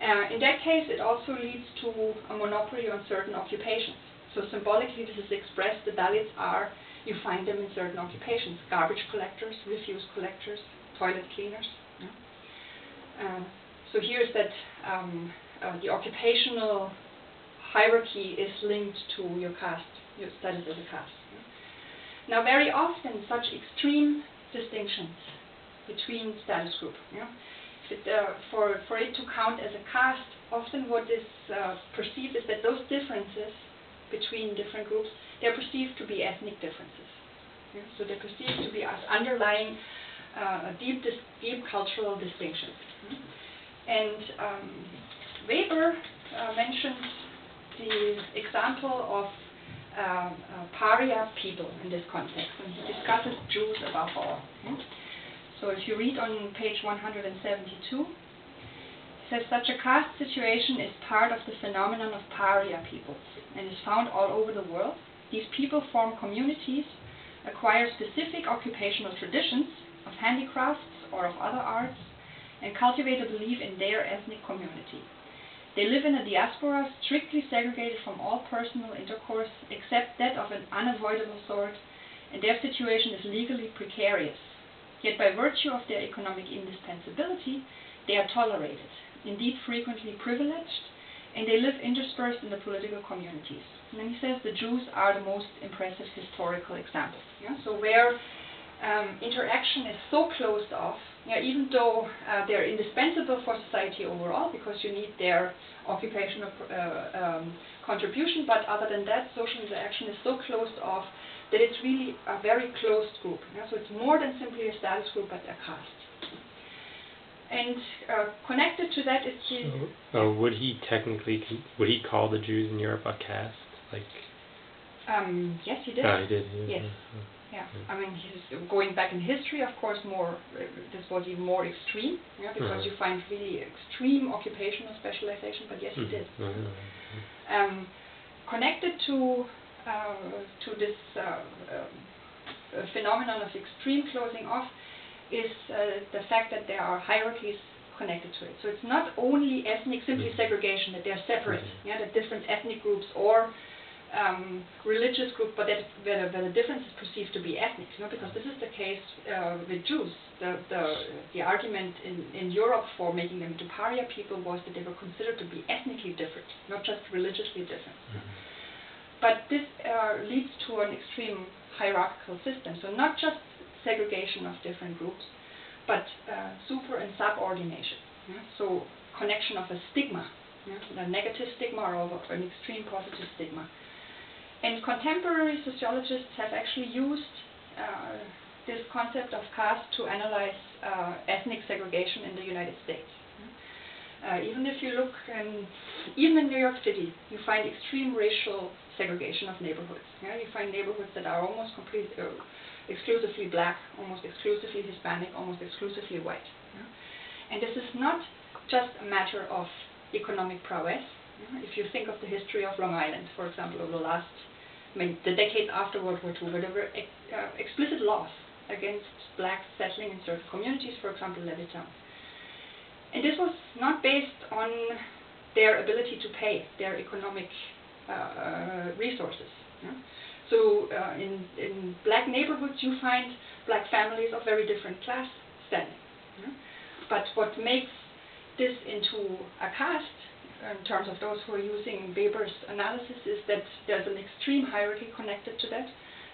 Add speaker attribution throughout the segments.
Speaker 1: In that case, it also leads to a monopoly on certain occupations. So symbolically, this is expressed. The Dalits are, you find them in certain occupations: garbage collectors, refuse collectors, toilet cleaners. So here's that the occupational hierarchy is linked to your caste, your status as a caste. Now, very often, such extreme distinctions between status group, for it to count as a caste, often what is perceived is that those differences between different groups, they're perceived to be ethnic differences. So they're perceived to be as underlying deep cultural distinctions. And Weber mentioned the example of pariah people in this context, and he discusses Jews above all. So if you read on page 172, he says, such a caste situation is part of the phenomenon of pariah peoples and is found all over the world. These people form communities, acquire specific occupational traditions of handicrafts or of other arts, and cultivate a belief in their ethnic community. They live in a diaspora strictly segregated from all personal intercourse except that of an unavoidable sort, and their situation is legally precarious. Yet by virtue of their economic indispensability, they are tolerated, indeed frequently privileged, and they live interspersed in the political communities. And then he says the Jews are the most impressive historical example. So where interaction is so closed off, even though they're indispensable for society overall, because you need their occupational contribution, but other than that, social interaction is so closed off that it's really a very closed group. So it's more than simply a status group, but a caste. And connected to that is his...
Speaker 2: would he call the Jews in Europe a caste?
Speaker 1: Yes, he did.
Speaker 2: Oh, he did.
Speaker 1: Yes. Yeah. I mean, he's going back in history, of course, this was even more extreme, because you find really extreme occupational specialization, but yes, he did. Connected to this phenomenon of extreme closing off is the fact that there are hierarchies connected to it. So it's not only ethnic, simply segregation, that they're separate, that different ethnic groups or religious group, but that where the difference is perceived to be ethnic, because this is the case with Jews. The argument in Europe for making them into pariah people was that they were considered to be ethnically different, not just religiously different. But this leads to an extreme hierarchical system. So not just segregation of different groups, but super and subordination. So connection of a stigma, a negative stigma or an extreme positive stigma. And contemporary sociologists have actually used this concept of caste to analyze ethnic segregation in the United States. Even if you look, even in New York City, you find extreme racial segregation of neighborhoods. You find neighborhoods that are almost exclusively black, almost exclusively Hispanic, almost exclusively white. And this is not just a matter of economic prowess. If you think of the history of Long Island, for example, over the decades after World War II, where there were explicit laws against blacks settling in certain communities, for example, Levittown. And this was not based on their ability to pay, their economic resources. So in black neighborhoods, you find black families of very different class standing. But what makes this into a caste, in terms of those who are using Weber's analysis, is that there's an extreme hierarchy connected to that.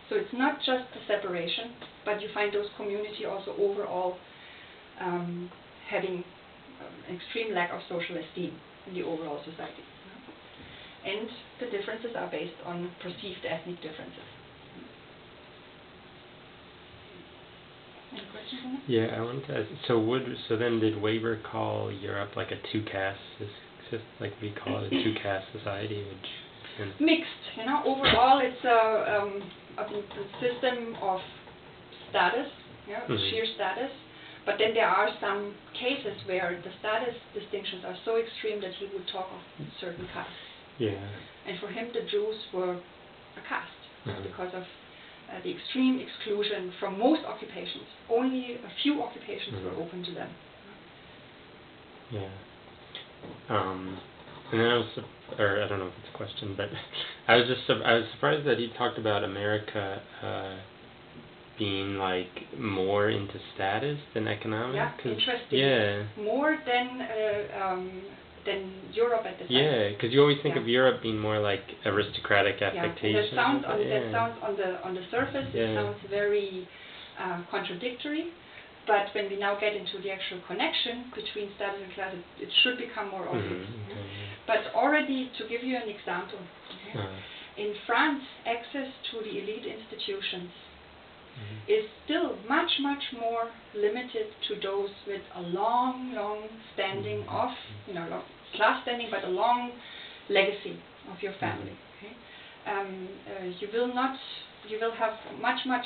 Speaker 1: So it's not just a separation, but you find those community also overall having an extreme lack of social esteem in the overall society. And the differences are based on perceived ethnic differences. Any questions on that?
Speaker 2: Yeah, I wanted to ask, so then did Weber call Europe like a two-caste, like we call it a two-caste society?
Speaker 1: Mixed, overall it's a system of status, sheer status, but then there are some cases where the status distinctions are so extreme that he would talk of certain castes.
Speaker 2: Yeah.
Speaker 1: And for him the Jews were a caste, because of the extreme exclusion from most occupations. Only a few occupations were open to them.
Speaker 2: Yeah. And then I was, or I don't know if it's a question, but I was surprised that he talked about America being like more into status than economic.
Speaker 1: Yeah, interesting.
Speaker 2: Yeah.
Speaker 1: More than Europe at the time.
Speaker 2: Yeah, because you always think
Speaker 1: Yeah.
Speaker 2: of Europe being more like aristocratic affectation.
Speaker 1: Yeah, and that sounds on the surface,
Speaker 2: Yeah.
Speaker 1: it sounds very contradictory. But when we now get into the actual connection between status and class, it should become more obvious.
Speaker 2: Mhm, okay, yeah.
Speaker 1: But already, to give you an example, okay, in France, access to the elite institutions is still much, much more limited to those with a long, long standing of, long class standing, but a long legacy of your family. Okay? You will have much, much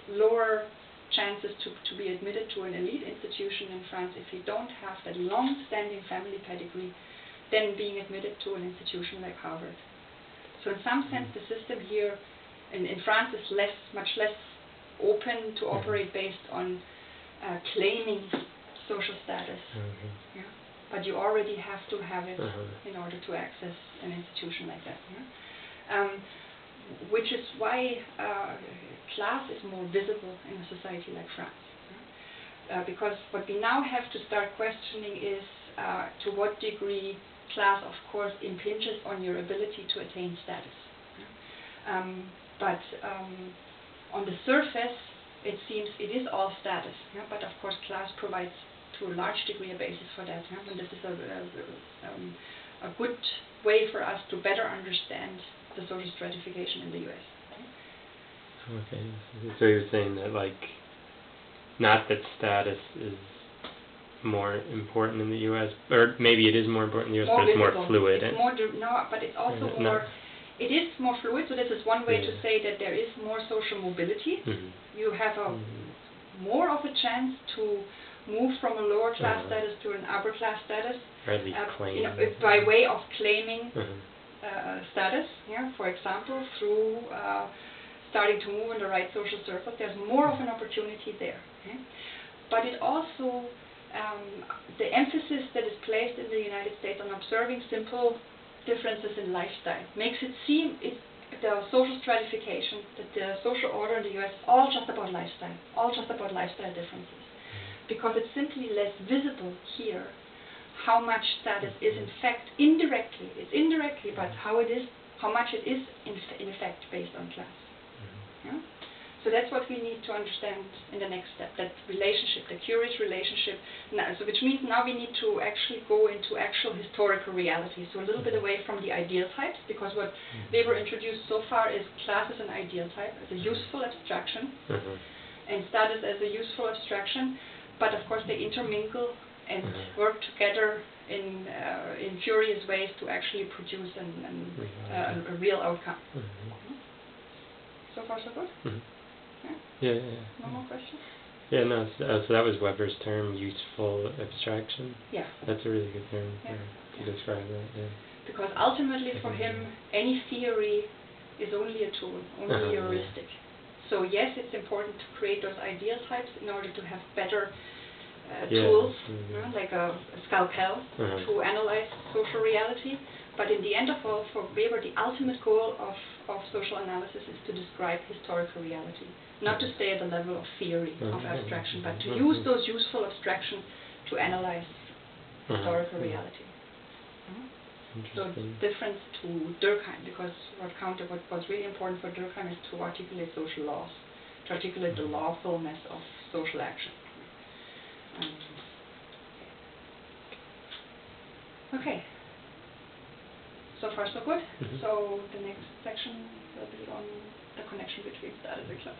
Speaker 1: lower chances to be admitted to an elite institution in France if you don't have that long-standing family pedigree than being admitted to an institution like Harvard. So in some sense, the system here in France is much less open to operate based on claiming social status. Yeah? But you already have to have it in order to access an institution like that. Yeah? Which is why class is more visible in a society like France. Because what we now have to start questioning is to what degree class, of course, impinges on your ability to attain status. But on the surface, it seems it is all status. But of course, class provides to a large degree a basis for that. And this is a good way for us to better understand the social stratification in the U.S.
Speaker 2: Okay, so you're saying that, like, not that status is more important in the U.S., or maybe it is more important in the U.S., but it's more fluid.
Speaker 1: It's but it's also more. It is more fluid. So this is one way to say that there is more social mobility. You have more of a chance to move from a lower class status to an upper class status,
Speaker 2: or at least claim,
Speaker 1: by way of claiming status. For example, through starting to move in the right social circle, there's more of an opportunity there. But it also, the emphasis that is placed in the United States on observing simple differences in lifestyle makes it seem the social stratification, that the social order in the U.S. is all just about lifestyle differences. Because it's simply less visible here how much status is in fact indirectly, but how much it is in effect based on class. So that's what we need to understand in the next step, that relationship, the curious relationship. Which means now we need to actually go into actual historical reality, so a little bit away from the ideal types, because what Weber introduced so far is class as an ideal type, as a useful abstraction, and status as a useful abstraction, but of course they intermingle and work together in curious ways to actually produce a real outcome. So far so good?
Speaker 2: Yeah.
Speaker 1: No more questions?
Speaker 2: Yeah, no, so that was Weber's term, useful abstraction?
Speaker 1: Yeah.
Speaker 2: That's a really good term to describe that, yeah.
Speaker 1: Because ultimately for him, any theory is only a tool, only a heuristic. So yes, it's important to create those ideal types in order to have better tools, like a scalpel, to analyze social reality. But in the end of all, for Weber, the ultimate goal of social analysis is to describe historical reality. Not to stay at the level of theory, of abstraction, but to use those useful abstractions to analyze historical reality. So different to Durkheim, because what's really important for Durkheim is to articulate social laws, to articulate the lawfulness of social action. Okay. So far so good. So the next section will be on the connection between status and class.